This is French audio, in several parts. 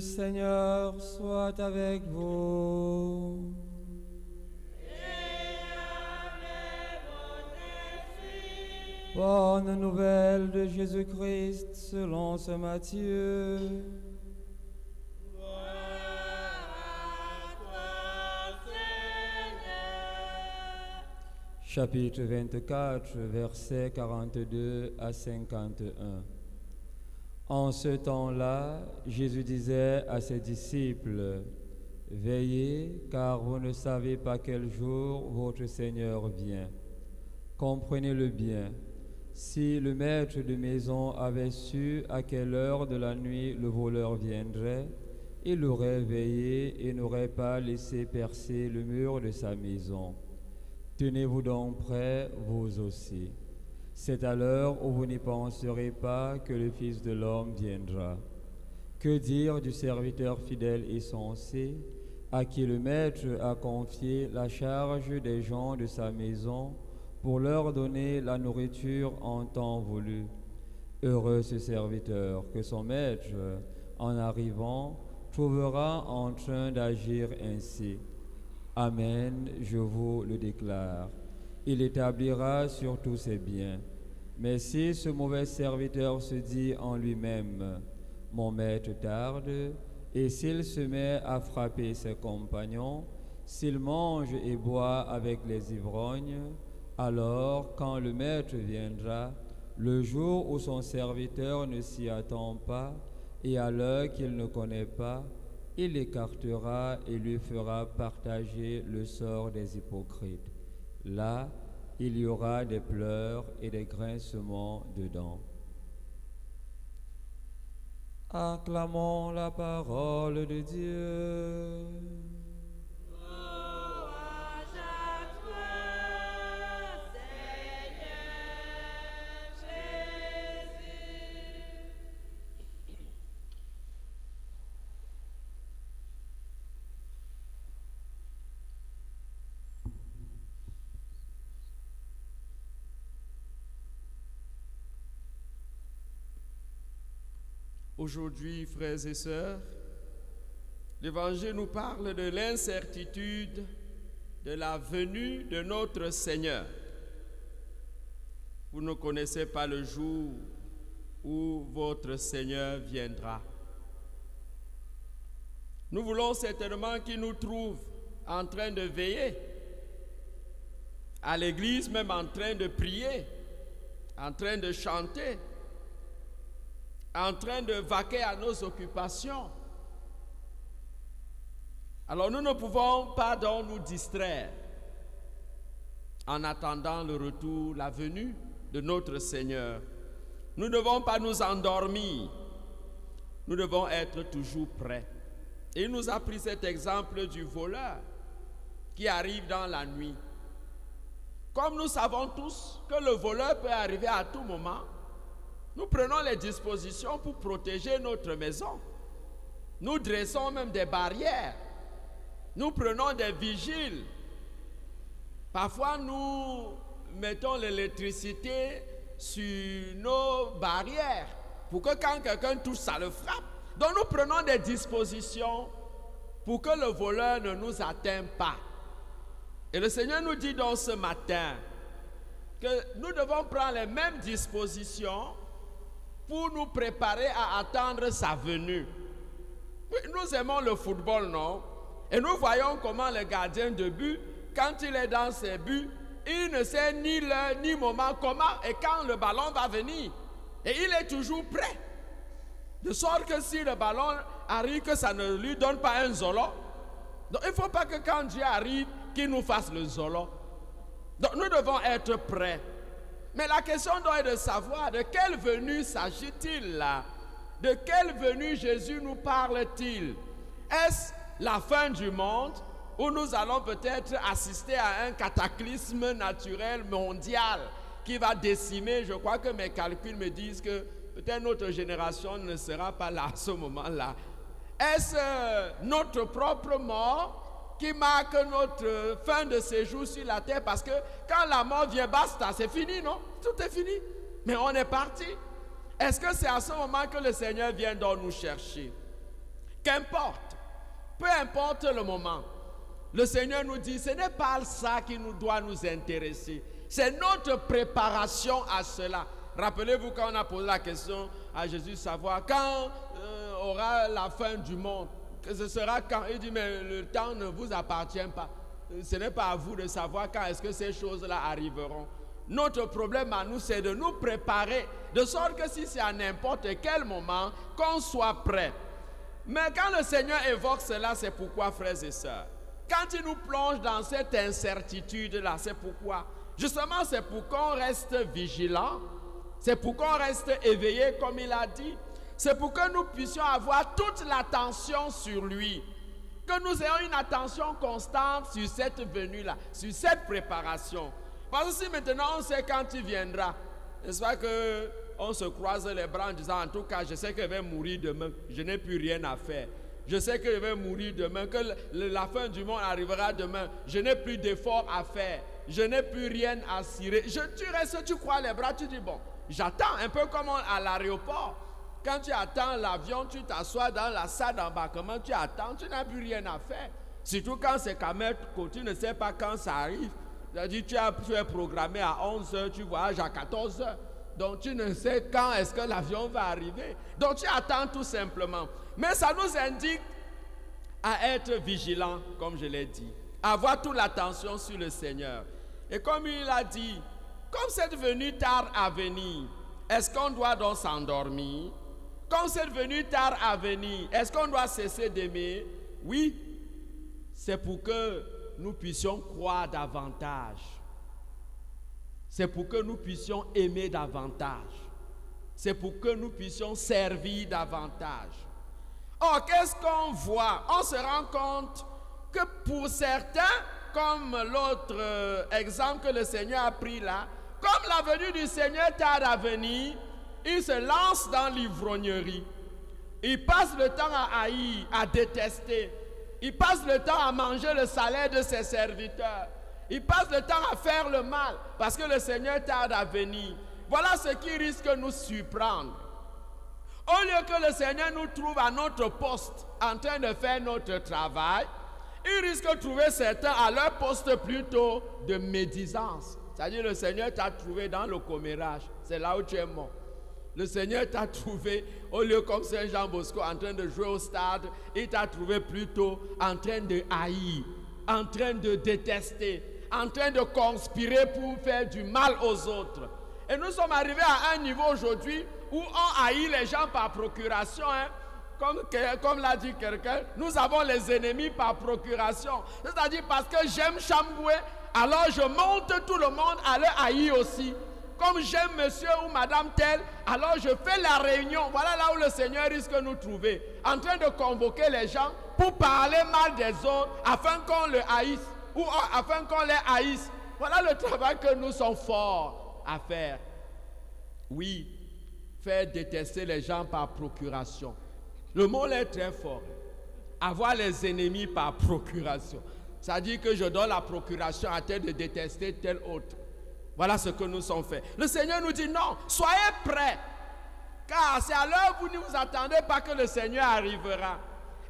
Seigneur soit avec vous. Bonne nouvelle de Jésus-Christ selon saint Matthieu. Chapitre 24, versets 42 à 51. En ce temps-là, Jésus disait à ses disciples, « Veillez, car vous ne savez pas quel jour votre Seigneur vient. Comprenez-le bien. Si le maître de maison avait su à quelle heure de la nuit le voleur viendrait, il aurait veillé et n'aurait pas laissé percer le mur de sa maison. Tenez-vous donc prêts, vous aussi. C'est à l'heure où vous n'y penserez pas que le Fils de l'homme viendra. Que dire du serviteur fidèle et sensé, à qui le maître a confié la charge des gens de sa maison pour leur donner la nourriture en temps voulu? Heureux ce serviteur que son maître, en arrivant, trouvera en train d'agir ainsi. Amen, je vous le déclare. Il établira sur tous ses biens. Mais si ce mauvais serviteur se dit en lui-même, « Mon maître tarde », et s'il se met à frapper ses compagnons, s'il mange et boit avec les ivrognes, alors, quand le maître viendra, le jour où son serviteur ne s'y attend pas, et à l'heure qu'il ne connaît pas, il l'écartera et lui fera partager le sort des hypocrites. Là, il y aura des pleurs et des grincements de dents. Acclamons la parole de Dieu. Aujourd'hui, frères et sœurs, l'Évangile nous parle de l'incertitude de la venue de notre Seigneur. Vous ne connaissez pas le jour où votre Seigneur viendra. Nous voulons certainement qu'il nous trouve en train de veiller, à l'église même en train de prier, en train de chanter, en train de vaquer à nos occupations. Alors nous ne pouvons pas donc nous distraire en attendant le retour, la venue de notre Seigneur. Nous ne devons pas nous endormir. Nous devons être toujours prêts. Et il nous a pris cet exemple du voleur qui arrive dans la nuit. Comme nous savons tous que le voleur peut arriver à tout moment, nous prenons les dispositions pour protéger notre maison. Nous dressons même des barrières. Nous prenons des vigiles. Parfois, nous mettons l'électricité sur nos barrières pour que quand quelqu'un touche, ça le frappe. Donc, nous prenons des dispositions pour que le voleur ne nous atteigne pas. Et le Seigneur nous dit donc ce matin que nous devons prendre les mêmes dispositions pour nous préparer à attendre sa venue. Nous aimons le football, non? Et nous voyons comment le gardien de but, quand il est dans ses buts, il ne sait ni l'heure, ni moment, comment et quand le ballon va venir. Et il est toujours prêt. De sorte que si le ballon arrive, que ça ne lui donne pas un zolo. Donc il ne faut pas que quand Dieu arrive, qu'il nous fasse le zolo. Donc nous devons être prêts. Mais la question doit être de savoir de quelle venue s'agit-il là? De quelle venue Jésus nous parle-t-il? Est-ce la fin du monde où nous allons peut-être assister à un cataclysme naturel mondial qui va décimer? Je crois que mes calculs me disent que peut-être notre génération ne sera pas là à ce moment-là. Est-ce notre propre mort qui marque notre fin de séjour sur la terre? Parce que quand la mort vient, basta, c'est fini, non? Tout est fini. Mais on est parti. Est-ce que c'est à ce moment que le Seigneur vient donc nous chercher? Qu'importe, peu importe le moment, le Seigneur nous dit, ce n'est pas ça qui nous doit nous intéresser. C'est notre préparation à cela. Rappelez-vous quand on a posé la question à Jésus, savoir quand aura la fin du monde, que ce sera quand. Il dit, mais le temps ne vous appartient pas. Ce n'est pas à vous de savoir quand est-ce que ces choses-là arriveront. Notre problème à nous, c'est de nous préparer, de sorte que si c'est à n'importe quel moment, qu'on soit prêt. Mais quand le Seigneur évoque cela, c'est pourquoi, frères et sœurs, quand il nous plonge dans cette incertitude-là, c'est pourquoi. Justement, c'est pour qu'on reste vigilant, c'est pour qu'on reste éveillé, comme il a dit. C'est pour que nous puissions avoir toute l'attention sur lui. Que nous ayons une attention constante sur cette venue-là, sur cette préparation. Parce que si maintenant on sait quand il viendra, n'est-ce pas qu'on se croise les bras en disant, en tout cas, je sais que je vais mourir demain, je n'ai plus rien à faire. Je sais que je vais mourir demain, que la fin du monde arrivera demain. Je n'ai plus d'efforts à faire. Je n'ai plus rien à cirer. Tu restes, tu crois les bras, tu dis, bon, j'attends, un peu comme à l'aéroport. Quand tu attends l'avion, tu t'assois dans la salle d'embarquement, tu attends, tu n'as plus rien à faire. Surtout quand c'est quand même, tu ne sais pas quand ça arrive. C'est-à-dire, tu es programmé à 11h, tu voyages à 14h. Donc tu ne sais quand est-ce que l'avion va arriver. Donc tu attends tout simplement. Mais ça nous indique à être vigilants, comme je l'ai dit. Avoir toute l'attention sur le Seigneur. Et comme il a dit, comme cette venue tard à venir, est-ce qu'on doit donc s'endormir? Comme cette venue tard à venir, est-ce qu'on doit cesser d'aimer? Oui, c'est pour que nous puissions croire davantage. C'est pour que nous puissions aimer davantage. C'est pour que nous puissions servir davantage. Or, qu'est-ce qu'on voit? On se rend compte que pour certains, comme l'autre exemple que le Seigneur a pris là, comme la venue du Seigneur tarde à venir, ils se lancent dans l'ivrognerie. Ils passent le temps à haïr, à détester. Ils passent le temps à manger le salaire de ses serviteurs. Ils passent le temps à faire le mal parce que le Seigneur tarde à venir. Voilà ce qui risque de nous surprendre. Au lieu que le Seigneur nous trouve à notre poste en train de faire notre travail, il risque de trouver certains à leur poste plutôt de médisance. C'est-à-dire le Seigneur t'a trouvé dans le commérage. C'est là où tu es mort. Le Seigneur t'a trouvé, au lieu comme Saint Jean Bosco en train de jouer au stade, il t'a trouvé plutôt en train de haïr, en train de détester, en train de conspirer pour faire du mal aux autres. Et nous sommes arrivés à un niveau aujourd'hui où on haït les gens par procuration. Comme l'a dit quelqu'un, nous avons les ennemis par procuration. C'est-à-dire parce que j'aime Chamboué, alors je monte tout le monde à le haïr aussi. Comme j'aime monsieur ou madame tel, alors je fais la réunion. Voilà là où le Seigneur risque de nous trouver. En train de convoquer les gens pour parler mal des autres afin qu'on le haïsse. Ou afin qu'on les haïsse. Voilà le travail que nous sommes forts à faire. Oui, faire détester les gens par procuration. Le mot est très fort. Avoir les ennemis par procuration. Ça dit que je donne la procuration à tel de détester tel autre. Voilà ce que nous sommes faits. Le Seigneur nous dit non, soyez prêts. Car c'est à l'heure où vous ne vous attendez pas que le Seigneur arrivera.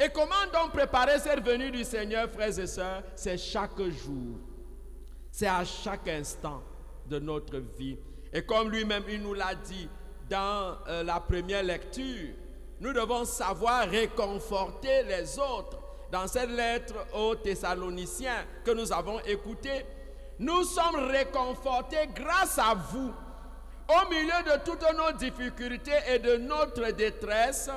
Et comment donc préparer cette venue du Seigneur, frères et sœurs? C'est chaque jour. C'est à chaque instant de notre vie. Et comme lui-même, il nous l'a dit dans la première lecture, nous devons savoir réconforter les autres. Dans cette lettre aux Thessaloniciens que nous avons écoutée, nous sommes réconfortés grâce à vous. Au milieu de toutes nos difficultés et de notre détresse,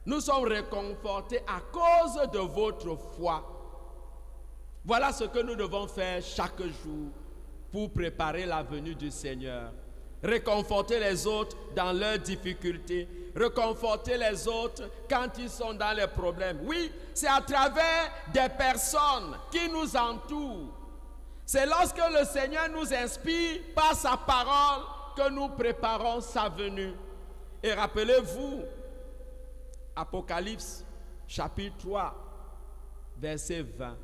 nous sommes réconfortés à cause de votre foi. Voilà ce que nous devons faire chaque jour pour préparer la venue du Seigneur. Réconforter les autres dans leurs difficultés. Réconforter les autres quand ils sont dans les problèmes. Oui, c'est à travers des personnes qui nous entourent. C'est lorsque le Seigneur nous inspire par sa parole que nous préparons sa venue. Et rappelez-vous, Apocalypse chapitre 3, verset 20.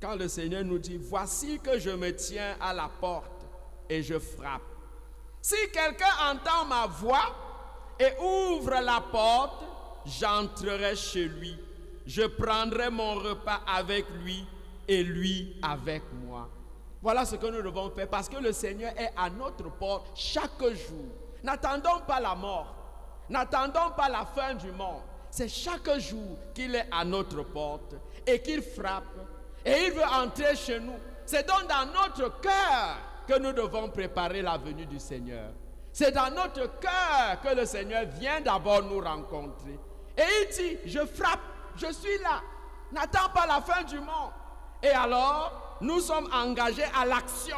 Quand le Seigneur nous dit, voici que je me tiens à la porte et je frappe. Si quelqu'un entend ma voix et ouvre la porte, j'entrerai chez lui. Je prendrai mon repas avec lui et lui avec moi. Voilà ce que nous devons faire parce que le Seigneur est à notre porte chaque jour. N'attendons pas la mort. N'attendons pas la fin du monde. C'est chaque jour qu'il est à notre porte et qu'il frappe et il veut entrer chez nous. C'est donc dans notre cœur que nous devons préparer la venue du Seigneur. C'est dans notre cœur que le Seigneur vient d'abord nous rencontrer. Et il dit, je frappe, je suis là. N'attends pas la fin du monde. Et alors, nous sommes engagés à l'action.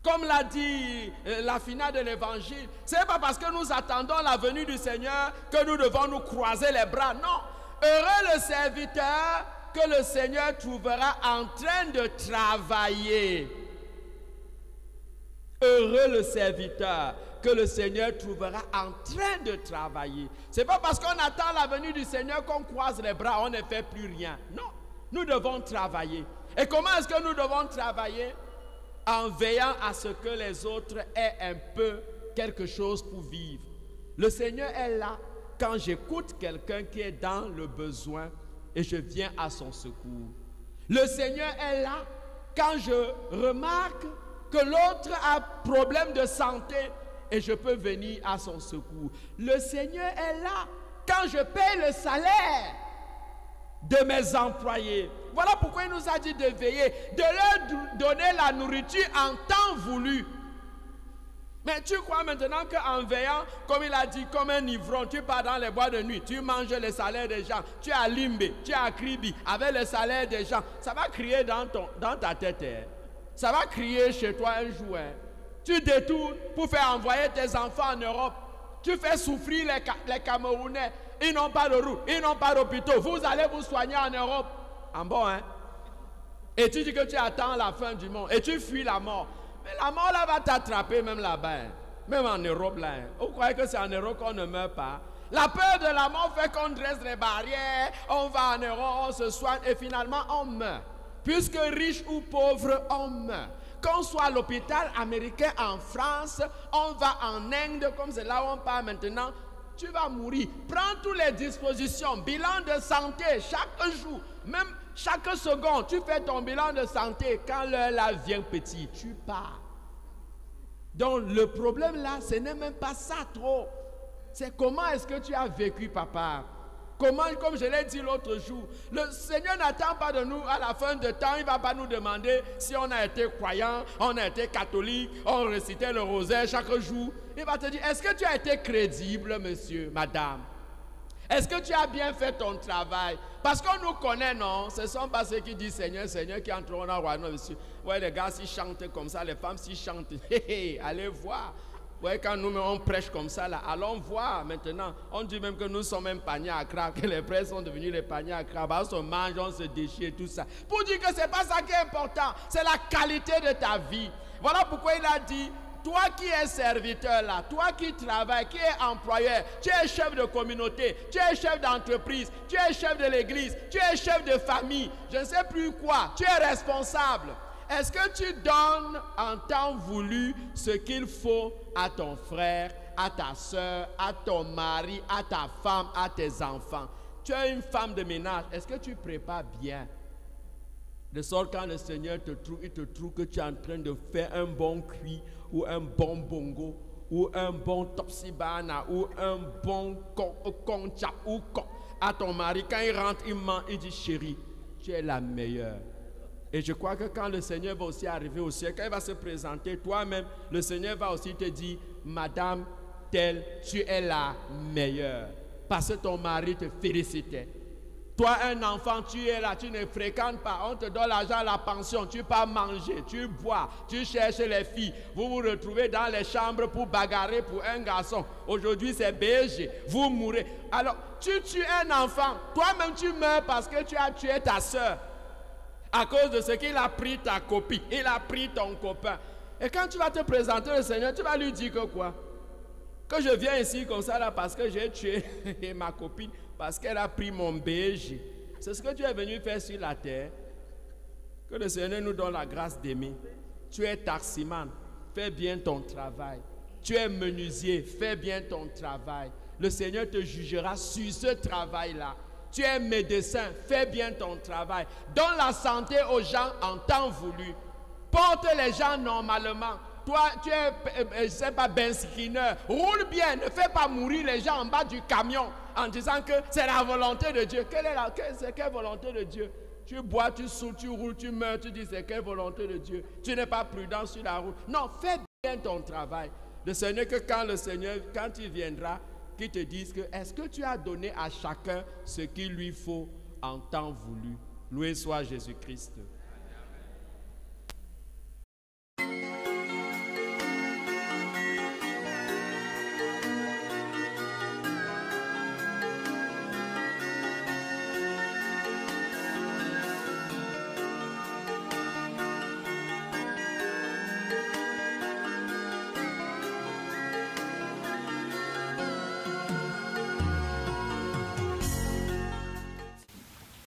Comme l'a dit la finale de l'évangile, ce n'est pas parce que nous attendons la venue du Seigneur que nous devons nous croiser les bras. Non. Heureux le serviteur que le Seigneur trouvera en train de travailler. Heureux le serviteur que le Seigneur trouvera en train de travailler. Ce n'est pas parce qu'on attend la venue du Seigneur qu'on croise les bras, on ne fait plus rien. Non, nous devons travailler. Et comment est-ce que nous devons travailler? En veillant à ce que les autres aient un peu quelque chose pour vivre. Le Seigneur est là quand j'écoute quelqu'un qui est dans le besoin et je viens à son secours. Le Seigneur est là quand je remarque que l'autre a problème de santé et je peux venir à son secours. Le Seigneur est là quand je paye le salaire de mes employés. Voilà pourquoi il nous a dit de veiller, de leur donner la nourriture en temps voulu. Mais tu crois maintenant qu'en veillant, comme il a dit, comme un ivrogne, tu pars dans les bois de nuit, tu manges les salaires des gens, tu es à Limbe, tu es à Kribi, avec les salaires des gens, ça va crier dans ta tête. Hein? Ça va crier chez toi un jour. Hein? Tu détournes pour faire envoyer tes enfants en Europe. Tu fais souffrir les Camerounais. Ils n'ont pas de route, ils n'ont pas d'hôpitaux. Vous allez vous soigner en Europe. En bon, hein? Et tu dis que tu attends la fin du monde. Et tu fuis la mort. Mais la mort là va t'attraper même là-bas. Hein? Même en Europe là. Hein? Vous croyez que c'est en Europe qu'on ne meurt pas? La peur de la mort fait qu'on dresse les barrières. On va en Europe, on se soigne et finalement on meurt. Puisque riche ou pauvre, on meurt. Qu'on soit à l'hôpital américain en France, on va en Inde, comme c'est là où on part maintenant, tu vas mourir. Prends toutes les dispositions, bilan de santé chaque jour, même chaque seconde, tu fais ton bilan de santé. Quand l'heure là vient petit, tu pars. Donc le problème là, ce n'est même pas ça trop. C'est comment est-ce que tu as vécu, papa. Comment, comme je l'ai dit l'autre jour, le Seigneur n'attend pas de nous à la fin de temps. Il ne va pas nous demander si on a été croyant, on a été catholique, on récitait le rosaire chaque jour. Il va te dire, est-ce que tu as été crédible, monsieur, madame? Est-ce que tu as bien fait ton travail? Parce qu'on nous connaît, non? Ce ne sont pas ceux qui disent Seigneur, Seigneur, qui entreront dans le royaume, monsieur. Ouais, les gars, s'ils chantent comme ça, les femmes, s'ils chantent, allez voir. Ouais, quand nous on prêche comme ça, là, allons voir maintenant. On dit même que nous sommes un panier à crabe, que les prêtres sont devenus les paniers à crabe. On se mange, on se déchire, tout ça. Pour dire que ce n'est pas ça qui est important, c'est la qualité de ta vie. Voilà pourquoi il a dit, toi qui es serviteur là, toi qui travailles, qui es employeur, tu es chef de communauté, tu es chef d'entreprise, tu es chef de l'église, tu es chef de famille, je ne sais plus quoi, tu es responsable. Est-ce que tu donnes en temps voulu ce qu'il faut à ton frère, à ta soeur, à ton mari, à ta femme, à tes enfants? Tu es une femme de ménage. Est-ce que tu prépares bien? De sorte quand le Seigneur te trouve, il te trouve que tu es en train de faire un bon cuit ou un bon bongo ou un bon topsibana ou un bon concha ou à ton mari. Quand il rentre, il ment, il dit chérie, tu es la meilleure. Et je crois que quand le Seigneur va aussi arriver au ciel, quand il va se présenter toi-même, le Seigneur va aussi te dire, madame telle, tu es la meilleure. Parce que ton mari te félicitait. Toi, un enfant, tu es là, tu ne fréquentes pas. On te donne l'argent, la pension, tu pars manger, tu bois, tu cherches les filles. Vous vous retrouvez dans les chambres pour bagarrer pour un garçon. Aujourd'hui, c'est BG. Vous mourrez. Alors, tu tues un enfant. Toi-même, tu meurs parce que tu as tué ta soeur. À cause de ce qu'il a pris ta copine, il a pris ton copain. Et quand tu vas te présenter au Seigneur, tu vas lui dire que quoi? Que je viens ici comme ça là parce que j'ai tué ma copine, parce qu'elle a pris mon BG. C'est ce que tu es venu faire sur la terre. Que le Seigneur nous donne la grâce d'aimer. Tu es taximan, fais bien ton travail. Tu es menuisier, fais bien ton travail. le Seigneur te jugera sur ce travail-là. Tu es médecin, fais bien ton travail. Donne la santé aux gens en temps voulu. Porte les gens normalement. Toi, tu es, je ne sais pas, benzineur. Roule bien, ne fais pas mourir les gens en bas du camion en disant que c'est la volonté de Dieu. Quelle volonté de Dieu? Tu bois, tu saoules, tu roules, tu meurs, tu dis c'est quelle volonté de Dieu? Tu n'es pas prudent sur la route. Non, fais bien ton travail. Le Seigneur, que quand il viendra, qu'il te dise que est-ce que tu as donné à chacun ce qu'il lui faut en temps voulu? Loué soit Jésus-Christ.